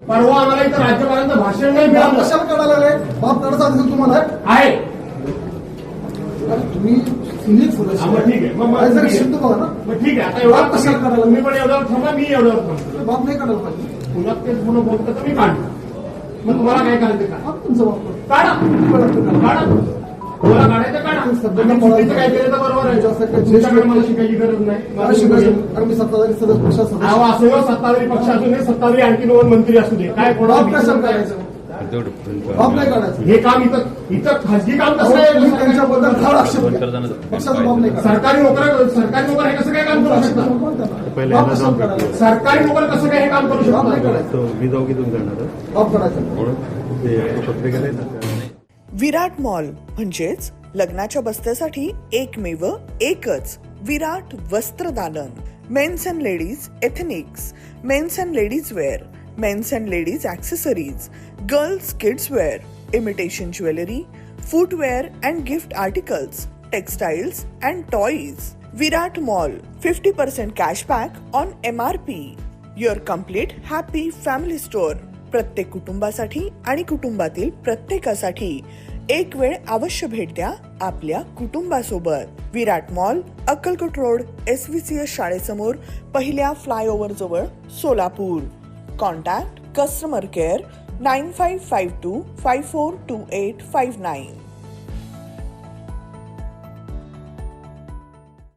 परवा आम्हाला इथं राज्यपालांचं भाषण नाही मिळालं. कशाला काढायला लागले? बाप काढायचा अधिकार तुम्हाला आहे. तुम्ही सिनियर सदस्य मग ठीक आहे. मग जरा शिस्त बघा ना. मग ठीक आहे. आता एवढा बाप कशाला काढायला तुम्ही पण एवढ्यावर थांबा, मी एवढ्यावर थांबतो. बाप नाही काढायला पाहिजे. पुन्हा तेच म्हणून बोलतो तर मी काढतो. मग तुम्हाला काय करायचं का? बाप तुमचा बाप काढा. काढा. तुम्हाला काढायचं काढा. आम्ही चुकीचं काय केलं तर बरोबर आहे. तुमच्याकडे मला शिकायची गरज नाही. मी सत्ताधारी सदस्य पक्षात सदस्य. अहो, असं सत्ताधारी पक्ष असू दे, सत्ताधारी आणखी 2 मंत्री असू दे, काय बाप कशाला कोणाला काढायचं? बाप नाही काढायचं. हे काम इथं खासगी काम कसं तुम्ही आहे? त्यांच्याबद्दल फार आक्षेप घ्या. पक्षाचा बाप नाही काढायचा. सरकारी नोकर हे कसं काय काम करू शकतात? बाप कशाला काढायचा? सरकारी नोकर कसं काय हे काम करू बाप नाही शकतात? काढायचं. मी दोघीतून करणार बाप काढायचा. पत्रिका ना विराट मॉल म्हणजेच लग्नाच्या बस्त्यासाठी एकमेव एकच विराट वस्त्रदालन. Men's and ladies ethnics, men's and ladies wear, men's and ladies accessories, girls kids wear, imitation jewellery, footwear and gift articles, textiles and toys. Virat mall 50% cashback on MRP. Your complete happy family store. प्रत्येक कुटुंबासाठी आणि कुटुंबातील प्रत्येकासाठी एक वेळ अवश्य भेट द्या आपल्या कुटुंबासोबत. विराट मॉल, अक्कलकोट रोड, SVCS शाळेसमोर, पहिल्या फ्लायओव्हर जवळ, सोलापूर. Contact customer care 9552542859.